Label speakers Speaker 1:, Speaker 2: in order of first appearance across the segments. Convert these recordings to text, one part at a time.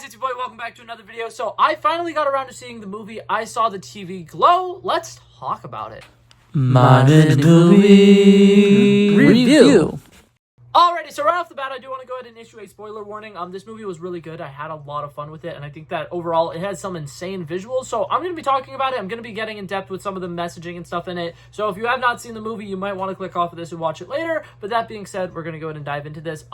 Speaker 1: it's your boy. Welcome back to another video. So I finally got around to seeing the movie I Saw the TV Glow. Let's talk about it.
Speaker 2: Modern movie review.
Speaker 1: Alrighty, so right off the bat, I do want to go ahead and issue a spoiler warning. This movie was really good. I had a lot of fun with it, and I think that overall it has some insane visuals. So I'm going to be talking about it. I'm going to be getting in depth with some of the messaging and stuff in it. So if you have not seen the movie, you might want to click off of this and watch it later. But that being said, we're going to go ahead and dive into this.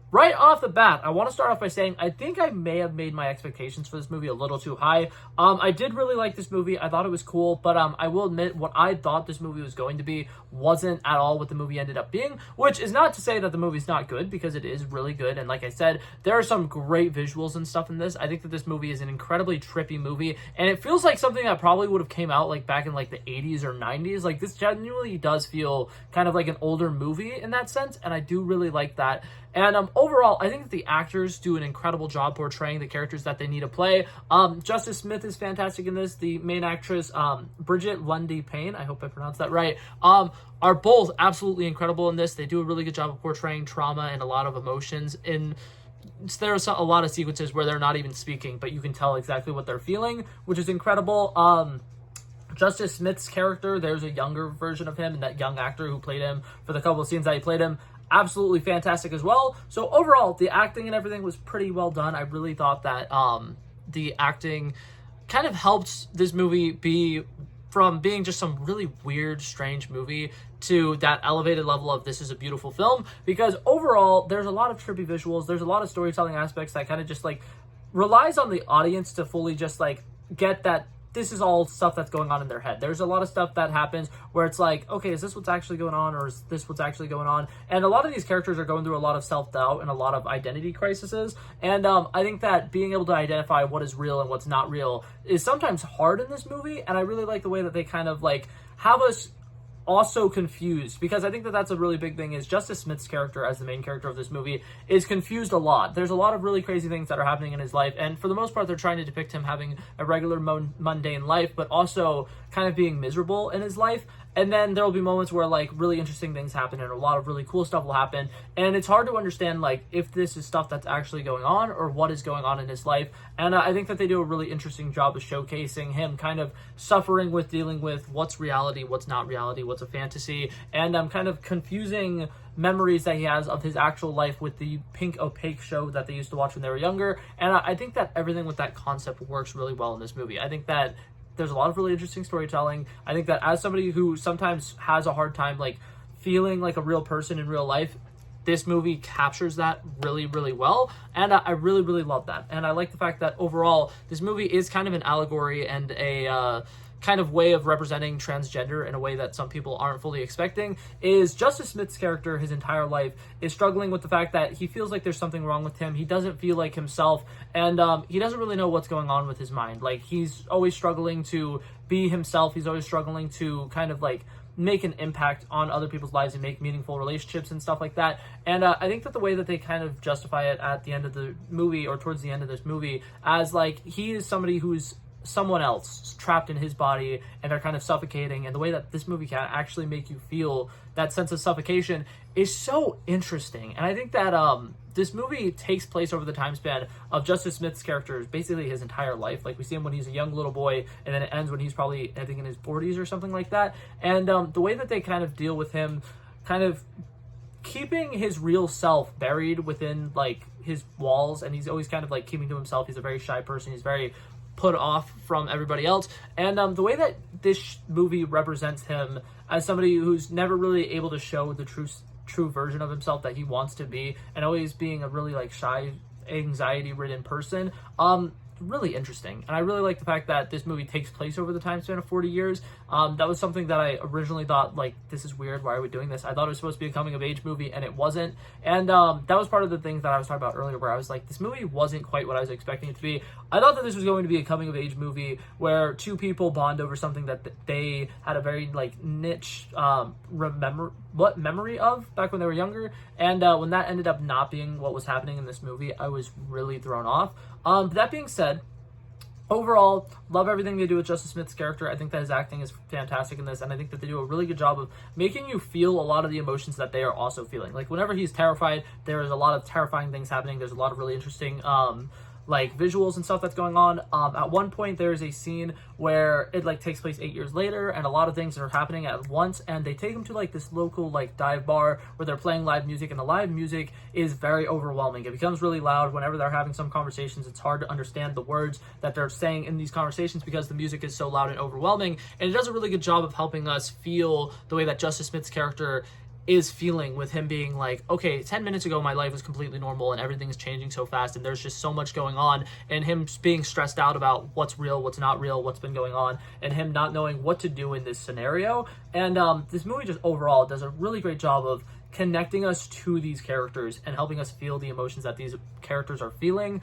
Speaker 1: Right off the bat, I want to start off by saying I think I may have made my expectations for this movie a little too high. I did really like this movie. I thought it was cool, but I will admit what I thought this movie was going to be wasn't at all what the movie ended up being, which is not to say that the movie's not good, because it is really good. And like I said, there are some great visuals and stuff in this. I think that this movie is an incredibly trippy movie, and it feels like something that probably would have came out like back in like the 80s or 90s. Like, this genuinely does feel kind of like an older movie in that sense, and I do really like that. And overall, I think that the actors do an incredible job portraying the characters that they need to play. Justice Smith is fantastic in this. The main actress, Brigette Lundy-Paine, I hope I pronounced that right, are both absolutely incredible in this. They do a really good job of portraying trauma and a lot of emotions. There are a lot of sequences where they're not even speaking, but you can tell exactly what they're feeling, which is incredible. Justice Smith's character, there's a younger version of him, and that young actor who played him for the couple of scenes that he played him, absolutely fantastic as well. So overall, the acting and everything was pretty well done. I really thought that the acting kind of helped this movie be from being just some really weird, strange movie to that elevated level of this is a beautiful film, because overall there's a lot of trippy visuals, there's a lot of storytelling aspects that kind of just like relies on the audience to fully just like get that this is all stuff that's going on in their head. There's a lot of stuff that happens where it's like, okay, is this what's actually going on, or is this what's actually going on? And a lot of these characters are going through a lot of self-doubt and a lot of identity crises. And I think that being able to identify what is real and what's not real is sometimes hard in this movie. And I really like the way that they kind of like have us also confused, because I think that that's a really big thing, is Justice Smith's character as the main character of this movie is confused a lot. There's a lot of really crazy things that are happening in his life, and for the most part they're trying to depict him having a regular mundane life, but also kind of being miserable in his life. And then there'll be moments where like really interesting things happen and a lot of really cool stuff will happen, and it's hard to understand like if this is stuff that's actually going on or what is going on in his life. And I think that they do a really interesting job of showcasing him kind of suffering with dealing with what's reality, what's not reality, what's a fantasy, and kind of confusing memories that he has of his actual life with the Pink Opaque show that they used to watch when they were younger. And I think that everything with that concept works really well in this movie. I think that there's a lot of really interesting storytelling. I think that as somebody who sometimes has a hard time like feeling like a real person in real life, this movie captures that really, really well, and I really, really love that. And I like the fact that overall this movie is kind of an allegory and a kind of way of representing transgender in a way that some people aren't fully expecting. Is Justice Smith's character his entire life is struggling with the fact that he feels like there's something wrong with him. He doesn't feel like himself, and he doesn't really know what's going on with his mind. Like, he's always struggling to be himself. He's always struggling to kind of like make an impact on other people's lives and make meaningful relationships and stuff like that. And I think that the way that they kind of justify it at the end of the movie, or towards the end of this movie, as like he is somebody who's someone else trapped in his body and they're kind of suffocating, and the way that this movie can actually make you feel that sense of suffocation is so interesting. And I think that this movie takes place over the time span of Justice Smith's character, basically his entire life. Like, we see him when he's a young little boy, and then it ends when he's probably, I think, in his 40s or something like that. And the way that they kind of deal with him kind of keeping his real self buried within like his walls, and he's always kind of like keeping to himself. He's a very shy person. He's very put off from everybody else. And the way that this movie represents him as somebody who's never really able to show the true version of himself that he wants to be, and always being a really like shy, anxiety-ridden person, really interesting. And I really like the fact that this movie takes place over the time span of 40 years. That was something that I originally thought, like, this is weird, why are we doing this? I thought it was supposed to be a coming of age movie, and it wasn't. And that was part of the things that I was talking about earlier, where I was like, this movie wasn't quite what I was expecting it to be. I thought that this was going to be a coming of age movie where two people bond over something that they had a very like niche memory of back when they were younger. And when that ended up not being what was happening in this movie, I was really thrown off. That being said, overall, love everything they do with Justice Smith's character. I think that his acting is fantastic in this, and I think that they do a really good job of making you feel a lot of the emotions that they are also feeling. Like, whenever he's terrified, there is a lot of terrifying things happening. There's a lot of really interesting like visuals and stuff that's going on. At one point there's a scene where it like takes place 8 years later, and a lot of things are happening at once, and they take them to like this local like dive bar where they're playing live music, and the live music is very overwhelming. It becomes really loud whenever they're having some conversations. It's hard to understand the words that they're saying in these conversations because the music is so loud and overwhelming, and it does a really good job of helping us feel the way that Justice Smith's character is feeling, with him being like, okay, 10 minutes ago my life was completely normal and everything's changing so fast and there's just so much going on, and him being stressed out about what's real, what's not real, what's been going on, and him not knowing what to do in this scenario. And this movie just overall does a really great job of connecting us to these characters and helping us feel the emotions that these characters are feeling.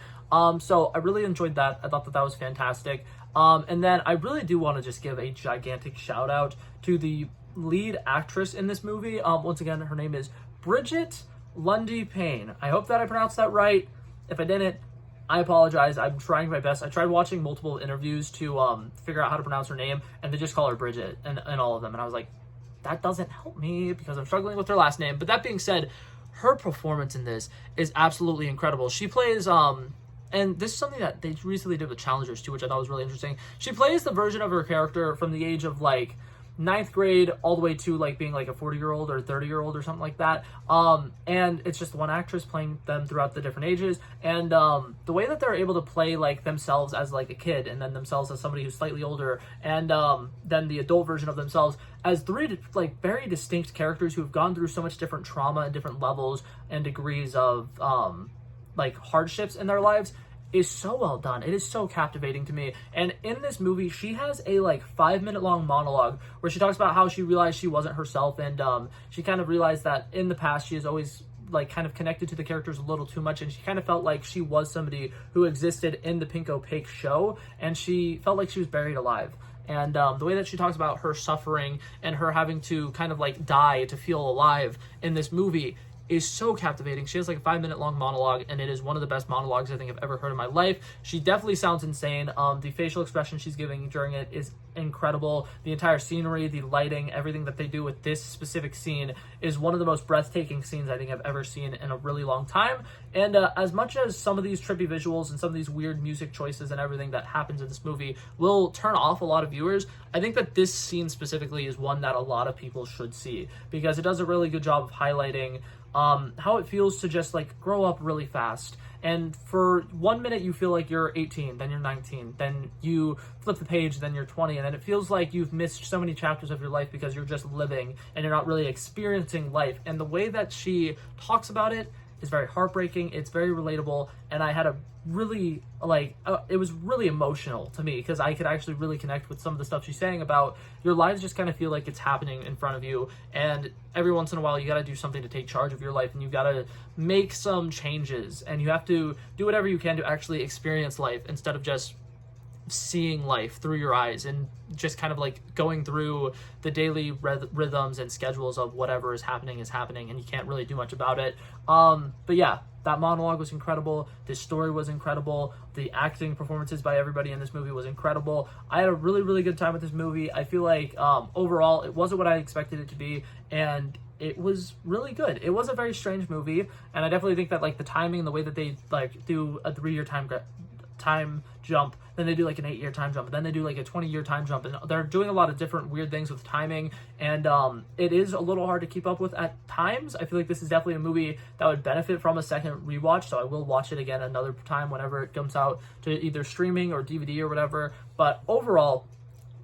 Speaker 1: So I really enjoyed that. I thought that was fantastic. And then I really do want to just give a gigantic shout out to the lead actress in this movie. Once again, her name is Brigette Lundy-Paine. I hope that I pronounced that right. If I didn't, I apologize. I'm trying my best. I tried watching multiple interviews to figure out how to pronounce her name, and they just call her Brigette and all of them. And I was like, that doesn't help me because I'm struggling with her last name. But that being said, her performance in this is absolutely incredible. She plays and this is something that they recently did with Challengers too, which I thought was really interesting. She plays the version of her character from the age of like 9th grade all the way to like being like a 40-year-old or 30-year-old or something like that. And it's just one actress playing them throughout the different ages. And the way that they're able to play like themselves as like a kid, and then themselves as somebody who's slightly older, and then the adult version of themselves as three like very distinct characters who have gone through so much different trauma and different levels and degrees of like hardships in their lives, is so well done. It is so captivating to me. And in this movie, she has a like 5-minute long monologue where she talks about how she realized she wasn't herself, and she kind of realized that in the past she has always like kind of connected to the characters a little too much, and she kind of felt like she was somebody who existed in the Pink Opaque show, and she felt like she was buried alive. And the way that she talks about her suffering and her having to kind of like die to feel alive in this movie is so captivating. She has like a 5-minute long monologue, and it is one of the best monologues I think I've ever heard in my life. She definitely sounds insane. The facial expression she's giving during it is incredible. The entire scenery, the lighting, everything that they do with this specific scene is one of the most breathtaking scenes I think I've ever seen in a really long time. And as much as some of these trippy visuals and some of these weird music choices and everything that happens in this movie will turn off a lot of viewers, I think that this scene specifically is one that a lot of people should see, because it does a really good job of highlighting how it feels to just like grow up really fast. And for 1 minute you feel like you're 18, then you're 19, then you flip the page, then you're 20, and then it feels like you've missed so many chapters of your life because you're just living and you're not really experiencing life. And the way that she talks about it is very heartbreaking. It's very relatable, and I had a really it was really emotional to me because I could actually really connect with some of the stuff she's saying about your lives just kind of feel like it's happening in front of you, and every once in a while you got to do something to take charge of your life, and you got to make some changes, and you have to do whatever you can to actually experience life instead of just seeing life through your eyes and just kind of like going through the daily rhythms and schedules of whatever is happening, and you can't really do much about it. But yeah, that monologue was incredible. This story was incredible. The acting performances by everybody in this movie was incredible. I had a really, really good time with this movie. I feel like overall it wasn't what I expected it to be, and it was really good. It was a very strange movie, and I definitely think that like the timing and the way that they like do a 3-year time jump, then they do like an 8-year time jump, and then they do like a 20-year time jump, and they're doing a lot of different weird things with timing, and it is a little hard to keep up with at times. I feel like this is definitely a movie that would benefit from a second rewatch, so I will watch it again another time whenever it comes out to either streaming or DVD or whatever. But overall,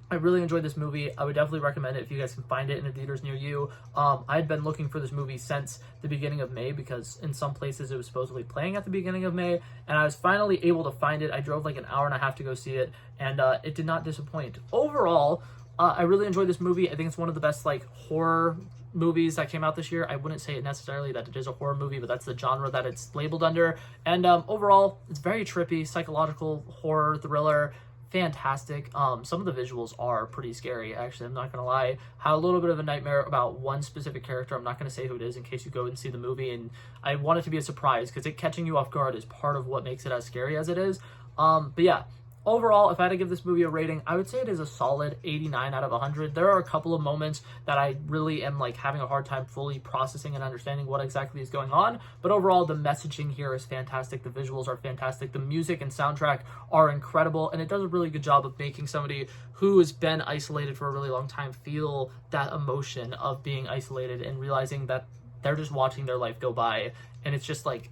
Speaker 1: I really enjoyed this movie. I would definitely recommend it if you guys can find it in the theaters near you. I'd been looking for this movie since the beginning of May, because in some places it was supposedly playing at the beginning of May, and I was finally able to find it. I drove like an hour and a half to go see it, and it did not disappoint. Overall, I really enjoyed this movie. I think it's one of the best like horror movies that came out this year. I wouldn't say it necessarily that it is a horror movie, but that's the genre that it's labeled under. And overall, it's very trippy, psychological horror thriller. Fantastic. Some of the visuals are pretty scary, actually. I'm not gonna lie. Had a little bit of a nightmare about one specific character. I'm not gonna say who it is in case you go and see the movie, and I want it to be a surprise because it catching you off guard is part of what makes it as scary as it is. But yeah, overall, if I had to give this movie a rating, I would say it is a solid 89 out of 100. There are a couple of moments that I really am like having a hard time fully processing and understanding what exactly is going on, but overall the messaging here is fantastic. The visuals are fantastic. The music and soundtrack are incredible, and it does a really good job of making somebody who has been isolated for a really long time feel that emotion of being isolated and realizing that they're just watching their life go by, and it's just like,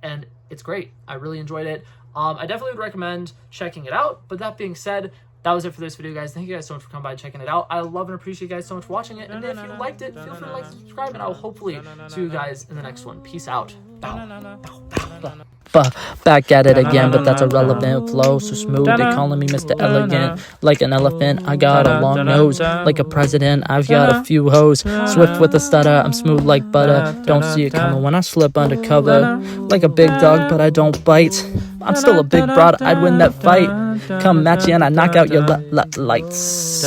Speaker 1: and it's great. I really enjoyed it. I definitely would recommend checking it out. But that being said, that was it for this video, guys. Thank you guys so much for coming by and checking it out. I love and appreciate you guys so much for watching it. And if you liked it, feel free to like and subscribe. And I'll hopefully see you guys in the next one. Peace out. Bow.
Speaker 2: Back at it again, but that's a relevant flow. So smooth, they calling me Mr. Elegant. Like an elephant, I got a long nose. Like a president, I've got a few hoes. Swift with a stutter, I'm smooth like butter. Don't see it coming when I slip undercover. Like a big dog, but I don't bite. I'm still a big broad, I'd win that fight. Come match you and I knock out your lights.